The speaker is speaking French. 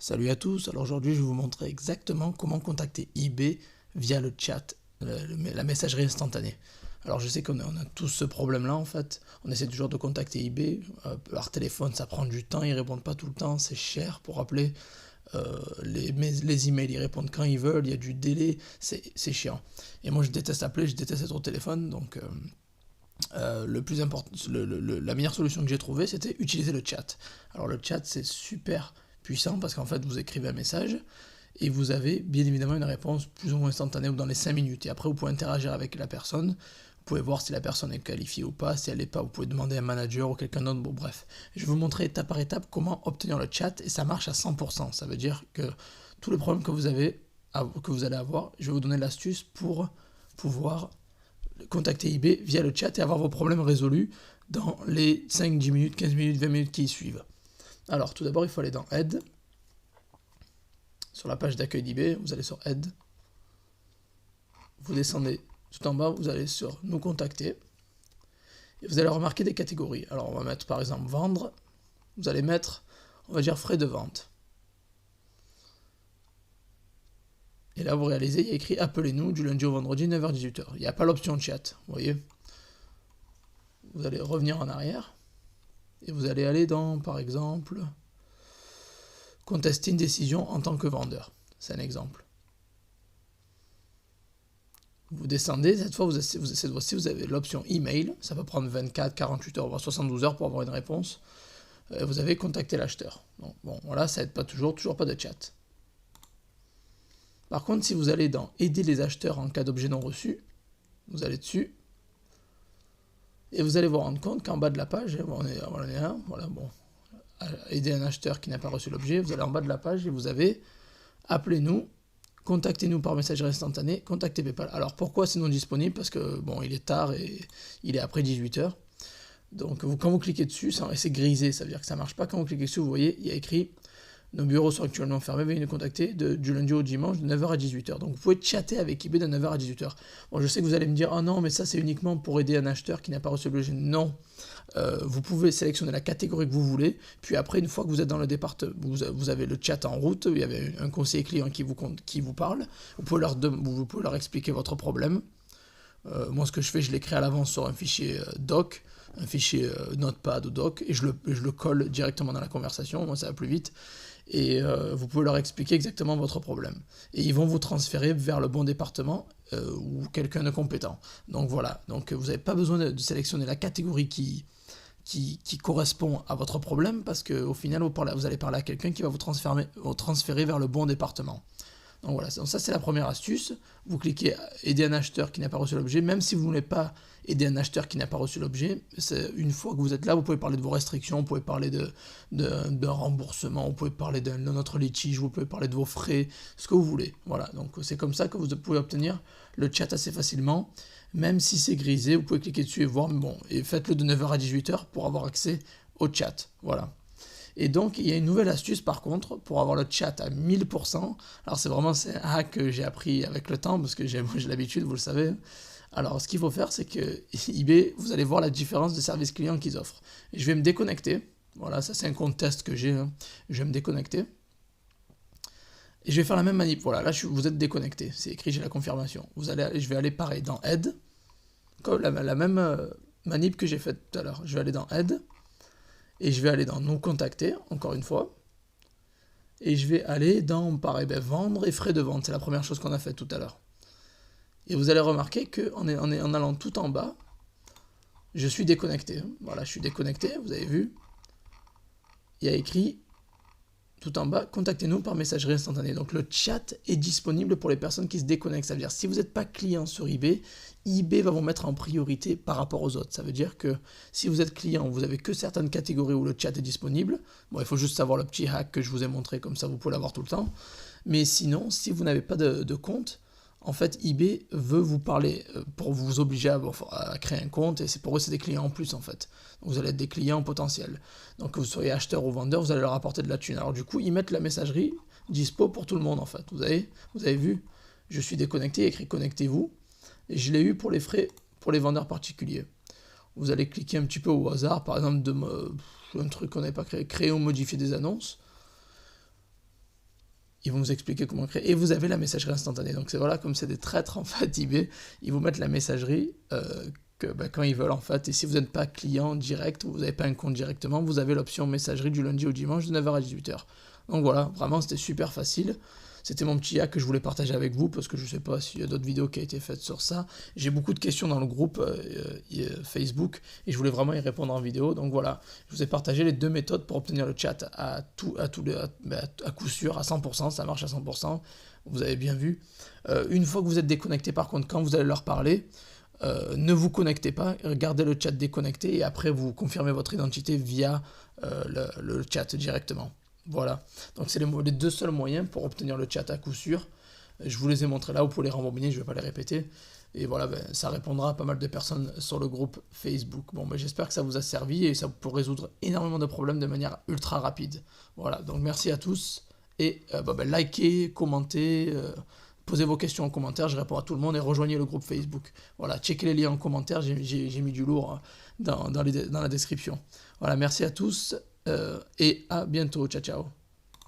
Salut à tous, alors aujourd'hui je vais vous montrer exactement comment contacter eBay via le chat, la messagerie instantanée. Alors je sais qu'on a tous ce problème là en fait, on essaie toujours de contacter eBay, par téléphone ça prend du temps, ils répondent pas tout le temps, c'est cher pour appeler, les emails ils répondent quand ils veulent, il y a du délai, c'est chiant. Et moi je déteste appeler, je déteste être au téléphone, donc le plus important, la meilleure solution que j'ai trouvée, c'était utiliser le chat. Alors le chat, c'est super puissant parce qu'en fait, vous écrivez un message et vous avez bien évidemment une réponse plus ou moins instantanée ou dans les 5 minutes. Et après, vous pouvez interagir avec la personne. Vous pouvez voir si la personne est qualifiée ou pas. Si elle n'est pas, vous pouvez demander à un manager ou quelqu'un d'autre. Bon, bref. Je vais vous montrer étape par étape comment obtenir le chat et ça marche à 100%. Ça veut dire que tous les problèmes que vous allez avoir, je vais vous donner l'astuce pour pouvoir contacter eBay via le chat et avoir vos problèmes résolus dans les 5, 10 minutes, 15 minutes, 20 minutes qui suivent. Alors, tout d'abord, il faut aller dans Aide. Sur la page d'accueil d'eBay, vous allez sur Aide. Vous descendez tout en bas, vous allez sur Nous contacter. Et vous allez remarquer des catégories. Alors, on va mettre par exemple Vendre. Vous allez mettre, on va dire, frais de vente. Et là, vous réalisez, il y a écrit Appelez-nous du lundi au vendredi, 9h-18h. Il n'y a pas l'option chat, vous voyez. Vous allez revenir en arrière. Et vous allez aller dans, par exemple, contester une décision en tant que vendeur. C'est un exemple. Vous descendez, cette fois-ci, vous avez l'option email. Ça peut prendre 24, 48 heures, voire 72 heures pour avoir une réponse. Vous avez contacté l'acheteur. Donc, bon, voilà, ça n'aide pas toujours pas de chat. Par contre, si vous allez dans aider les acheteurs en cas d'objet non reçu, vous allez dessus. Et vous allez vous rendre compte qu'en bas de la page, on est là, voilà, bon, aider un acheteur qui n'a pas reçu l'objet, vous allez en bas de la page et vous avez appelez-nous, contactez-nous par messagerie instantanée, contactez PayPal. Alors pourquoi c'est non disponible? Parce que bon, il est tard et il est après 18h. Donc quand vous cliquez dessus, c'est grisé, ça veut dire que ça ne marche pas. Quand vous cliquez dessus, vous voyez, il y a écrit nos bureaux sont actuellement fermés, veuillez nous contacter du lundi au dimanche de 9h à 18h. Donc vous pouvez chatter avec eBay de 9h à 18h. Bon, je sais que vous allez me dire, ah non, mais ça c'est uniquement pour aider un acheteur qui n'a pas reçu l'objet. Non, vous pouvez sélectionner la catégorie que vous voulez, puis après, une fois que vous êtes dans le département, vous avez le chat en route, il y avait un conseiller client qui vous parle, vous pouvez leur expliquer votre problème. Moi, ce que je fais, je l'écris à l'avance sur un fichier doc, un fichier notepad ou doc, et je le colle directement dans la conversation, moi ça va plus vite. Et vous pouvez leur expliquer exactement votre problème. Et ils vont vous transférer vers le bon département ou quelqu'un de compétent. Donc voilà, donc vous n'avez pas besoin de sélectionner la catégorie qui correspond à votre problème, parce qu'au final, vous allez parler à quelqu'un qui va vous transférer vers le bon département. Donc voilà, donc ça c'est la première astuce. Vous cliquez aider un acheteur qui n'a pas reçu l'objet, même si vous ne voulez pas aider un acheteur qui n'a pas reçu l'objet, une fois que vous êtes là, vous pouvez parler de vos restrictions, vous pouvez parler d'un remboursement, vous pouvez parler d'un autre litige, vous pouvez parler de vos frais, ce que vous voulez. Voilà, donc c'est comme ça que vous pouvez obtenir le chat assez facilement, même si c'est grisé, vous pouvez cliquer dessus et voir, mais bon, et faites-le de 9h à 18h pour avoir accès au chat. Voilà. Et donc, il y a une nouvelle astuce par contre pour avoir le chat à 1000%. Alors, c'est un hack que j'ai appris avec le temps parce que j'ai l'habitude, vous le savez. Alors, ce qu'il faut faire, c'est que eBay, vous allez voir la différence de service client qu'ils offrent. Et je vais me déconnecter. Voilà, ça c'est un compte test que j'ai. Hein. Je vais me déconnecter. Et je vais faire la même manip. Voilà, là vous êtes déconnecté. C'est écrit, j'ai la confirmation. Je vais aller pareil dans Aide. Comme la même manip que j'ai faite tout à l'heure. Je vais aller dans Aide. Et je vais aller dans Nous contacter, encore une fois. Et je vais aller dans, pareil, vendre et frais de vente. C'est la première chose qu'on a faite tout à l'heure. Et vous allez remarquer qu'en allant tout en bas, je suis déconnecté. Voilà, je suis déconnecté, vous avez vu. Il y a écrit tout en bas, contactez-nous par messagerie instantanée. Donc le chat est disponible pour les personnes qui se déconnectent. Ça veut dire si vous n'êtes pas client sur eBay, eBay va vous mettre en priorité par rapport aux autres. Ça veut dire que si vous êtes client, vous avez que certaines catégories où le chat est disponible. Bon, il faut juste savoir le petit hack que je vous ai montré, comme ça vous pouvez l'avoir tout le temps. Mais sinon, si vous n'avez pas de compte, en fait, eBay veut vous parler pour vous obliger à créer un compte, et pour eux, c'est des clients en plus, en fait. Donc, vous allez être des clients potentiels. Donc, que vous soyez acheteur ou vendeur, vous allez leur apporter de la thune. Alors, du coup, ils mettent la messagerie dispo pour tout le monde, en fait. Vous avez vu, je suis déconnecté, écrit connectez-vous, et je l'ai eu pour les frais, pour les vendeurs particuliers. Vous allez cliquer un petit peu au hasard, par exemple, un truc qu'on n'avait pas créé ou modifier des annonces. ils vont vous expliquer comment créer. Et vous avez la messagerie instantanée. Donc c'est voilà, comme c'est des traîtres en fait, eBay, ils vous mettent la messagerie quand ils veulent en fait. Et si vous n'êtes pas client direct ou vous n'avez pas un compte directement, vous avez l'option messagerie du lundi au dimanche de 9h à 18h. Donc voilà, vraiment c'était super facile. C'était mon petit hack que je voulais partager avec vous parce que je ne sais pas s'il y a d'autres vidéos qui ont été faites sur ça. J'ai beaucoup de questions dans le groupe Facebook et je voulais vraiment y répondre en vidéo. Donc voilà, je vous ai partagé les 2 méthodes pour obtenir le chat à coup sûr, à 100%, ça marche à 100%. Vous avez bien vu. Une fois que vous êtes déconnecté, par contre, quand vous allez leur parler, ne vous connectez pas, gardez le chat déconnecté et après vous confirmez votre identité via le chat directement. Voilà, donc c'est les 2 seuls moyens pour obtenir le chat à coup sûr. Je vous les ai montrés là, vous pouvez les rembobiner, je ne vais pas les répéter. Et voilà, ça répondra à pas mal de personnes sur le groupe Facebook. Bon, j'espère que ça vous a servi et ça peut résoudre énormément de problèmes de manière ultra rapide. Voilà, donc merci à tous et likez, commentez, posez vos questions en commentaire, je réponds à tout le monde et rejoignez le groupe Facebook. Voilà, checkez les liens en commentaire, j'ai mis du lourd dans la description. Voilà, merci à tous et à bientôt, ciao ciao.